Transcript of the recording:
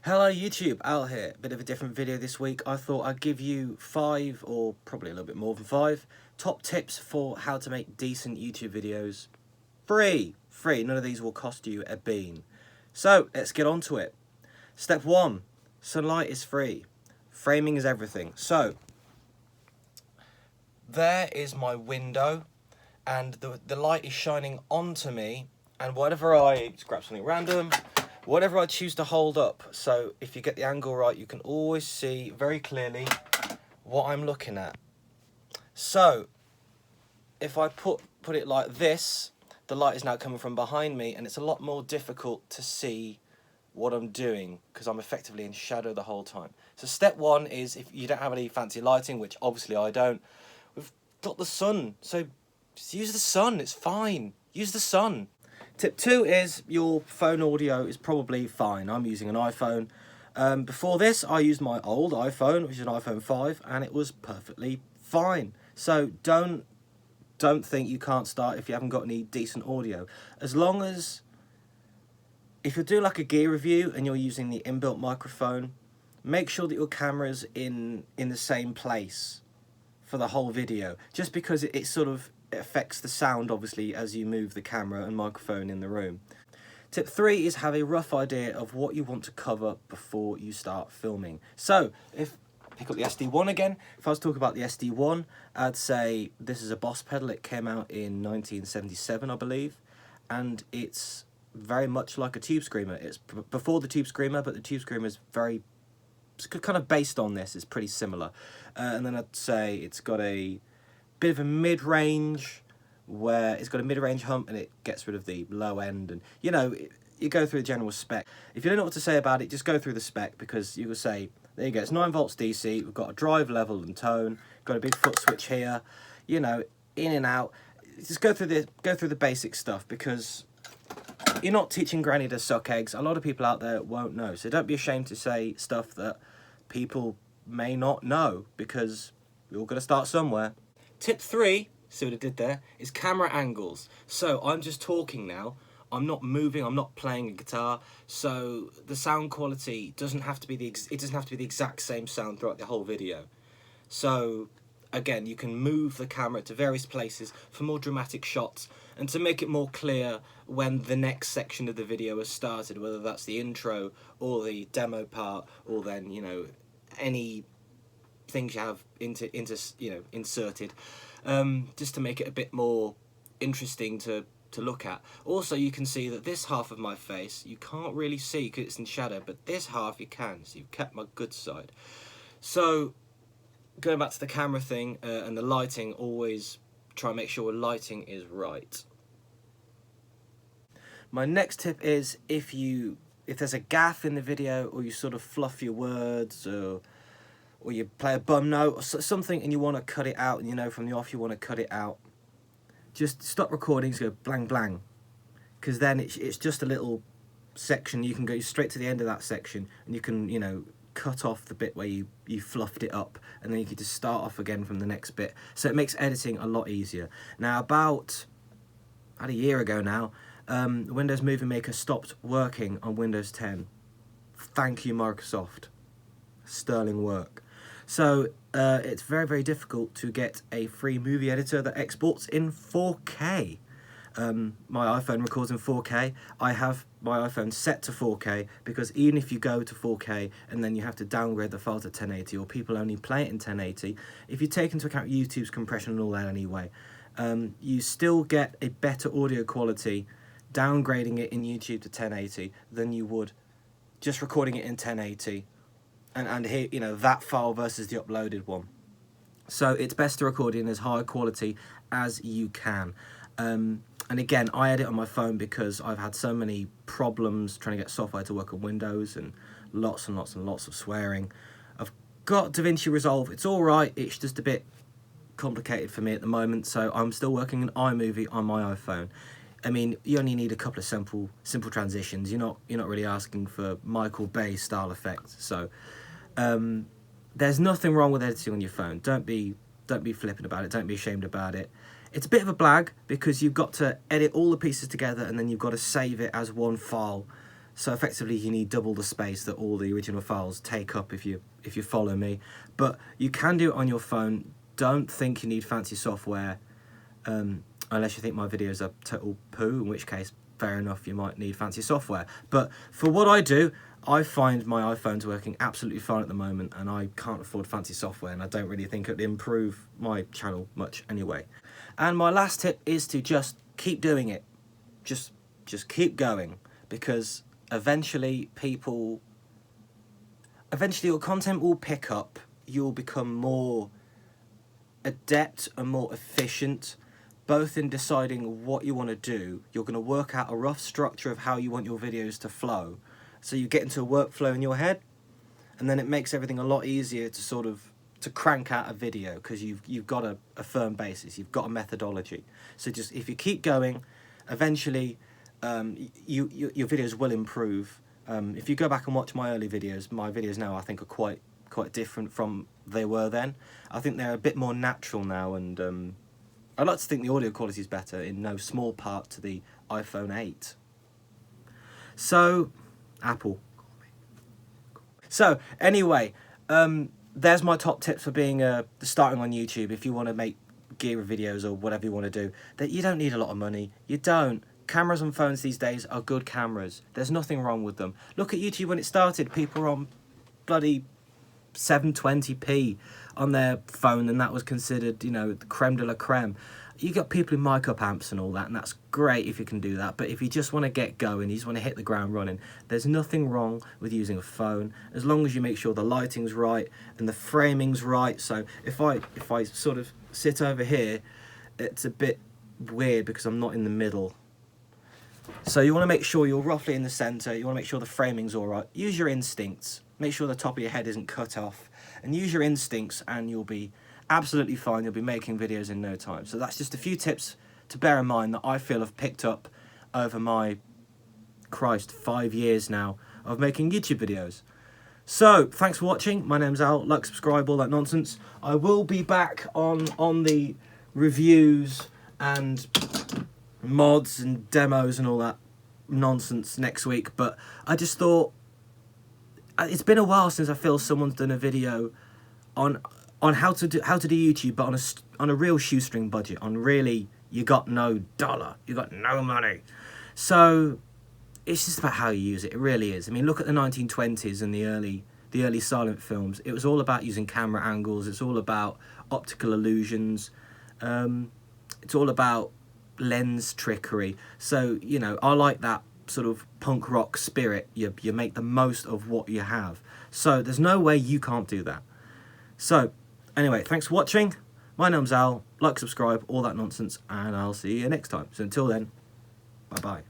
Hello YouTube, Al here. Bit of a different video this week. I thought I'd give you 5, or probably a little bit more than 5, top tips for how to make decent YouTube videos. Free! None of these will cost you a bean. So, let's get on to it. Step 1. Sunlight is free. Framing is everything. So, there is my window, and the light is shining onto me, and whatever just grab something random, whatever I choose to hold up, so if you get the angle right, you can always see very clearly what I'm looking at. So, if I put it like this, the light is now coming from behind me, and it's a lot more difficult to see what I'm doing, because I'm effectively in shadow the whole time. So step 1 is, if you don't have any fancy lighting, which obviously I don't, we've got the sun, so just use the sun, it's fine, use the sun. Tip 2 is your phone audio is probably fine. I'm using an iPhone. Before this, I used my old iPhone, which is an iPhone 5, and it was perfectly fine. So don't think you can't start if you haven't got any decent audio. As long as, if you do like a gear review and you're using the inbuilt microphone, make sure that your camera's in the same place for the whole video. Just because it affects the sound, obviously, as you move the camera and microphone in the room. Tip 3 is have a rough idea of what you want to cover before you start filming. So, pick up the SD1 again. If I was talking about the SD1, I'd say this is a Boss pedal. It came out in 1977, I believe, and it's very much like a Tube Screamer. It's before the Tube Screamer, but the Tube Screamer is it's kind of based on this. It's pretty similar. And then I'd say it's got a bit of a mid-range, where it's got a mid-range hump and it gets rid of the low end, and you go through the general spec. If you don't know what to say about it, just go through the spec, because you will say, there you go, it's 9 volts DC, we've got a drive level and tone, got a big foot switch here, in and out. Just go through the basic stuff, because you're not teaching granny to suck eggs. A lot of people out there won't know, so don't be ashamed to say stuff that people may not know, because we're all going to start somewhere. Tip 3, see what I did there, is camera angles. So I'm just talking now, I'm not moving, I'm not playing a guitar, so the sound quality doesn't have to be the exact same sound throughout the whole video. So again, you can move the camera to various places for more dramatic shots, and to make it more clear when the next section of the video has started, whether that's the intro or the demo part, or then any things you have inserted, just to make it a bit more interesting to look at. Also, you can see that this half of my face you can't really see because it's in shadow, but this half you can, so you've kept my good side. So going back to the camera thing and the lighting, always try and make sure lighting is right. My next tip is, if there's a gaff in the video, or you sort of fluff your words, or you play a bum note or something and you want to cut it out, and from the off you want to cut it out, just stop recording, just go blang blang, because then it's just a little section. You can go straight to the end of that section, and you can cut off the bit where you fluffed it up, and then you can just start off again from the next bit. So it makes editing a lot easier. Now, about a year ago now, Windows Movie Maker stopped working on Windows 10. Thank you, Microsoft. Sterling work. So it's very, very difficult to get a free movie editor that exports in 4K. My iPhone records in 4K. I have my iPhone set to 4K, because even if you go to 4K and then you have to downgrade the file to 1080, or people only play it in 1080, if you take into account YouTube's compression and all that anyway, you still get a better audio quality downgrading it in YouTube to 1080 than you would just recording it in 1080. And here, that file versus the uploaded one. So it's best to record in as high quality as you can. And again, I edit on my phone because I've had so many problems trying to get software to work on Windows, and lots and lots and lots of swearing. I've got DaVinci Resolve. It's all right. It's just a bit complicated for me at the moment, so I'm still working in iMovie on my iPhone. I mean, you only need a couple of simple transitions. You're not really asking for Michael Bay style effects. So there's nothing wrong with editing on your phone. Don't be flippant about it. Don't be ashamed about it. It's a bit of a blag, because you've got to edit all the pieces together, and then you've got to save it as one file. So effectively you need double the space that all the original files take up if you follow me. But you can do it on your phone. Don't think you need fancy software unless you think my videos are total poo, in which case fair enough, you might need fancy software. But for what I do, I find my iPhone's working absolutely fine at the moment, and I can't afford fancy software, and I don't really think it'd improve my channel much anyway. And my last tip is to just keep doing it. Just keep going, because eventually your content will pick up. You'll become more adept and more efficient, both in deciding what you want to do. You're going to work out a rough structure of how you want your videos to flow. So you get into a workflow in your head, and then it makes everything a lot easier to crank out a video, because you've got a firm basis, you've got a methodology. So just if you keep going, eventually your videos will improve. If you go back and watch my early videos, my videos now I think are quite different from they were then. I think they're a bit more natural now, and I'd like to think the audio quality is better, in no small part to the iPhone 8. So, Apple. So, anyway, there's my top tips for being starting on YouTube. If you want to make gear videos or whatever you want to do, that you don't need a lot of money. You don't. Cameras on phones these days are good cameras. There's nothing wrong with them. Look at YouTube when it started. People were on bloody 720p on their phone, and that was considered, you know, the creme de la creme. You got people in mic up amps and all that, and that's great if you can do that. But if you just want to get going, you just want to hit the ground running, there's nothing wrong with using a phone, as long as you make sure the lighting's right and the framing's right. So if I sort of sit over here, it's a bit weird because I'm not in the middle. So you want to make sure you're roughly in the center. You want to make sure the framing's all right. Use your instincts. Make sure the top of your head isn't cut off, and use your instincts, and you'll be absolutely fine. You'll be making videos in no time. So that's just a few tips to bear in mind that I feel have picked up over my, 5 years now of making YouTube videos. So thanks for watching. My name's Al. Like, subscribe, all that nonsense. I will be back on the reviews and mods and demos and all that nonsense next week, but I just thought it's been a while since I feel someone's done a video on how to do YouTube, but on a real shoestring budget, on really, you got no dollar, you got no money. So it's just about how you use it. It really is. I mean, look at the 1920s and the early silent films. It was all about using camera angles. It's all about optical illusions. It's all about lens trickery. So, you know, I like that sort of punk rock spirit. You make the most of what you have. So there's no way you can't do that. So anyway, thanks for watching. My name's Al. Like, subscribe, all that nonsense, and I'll see you next time. So until then, bye bye.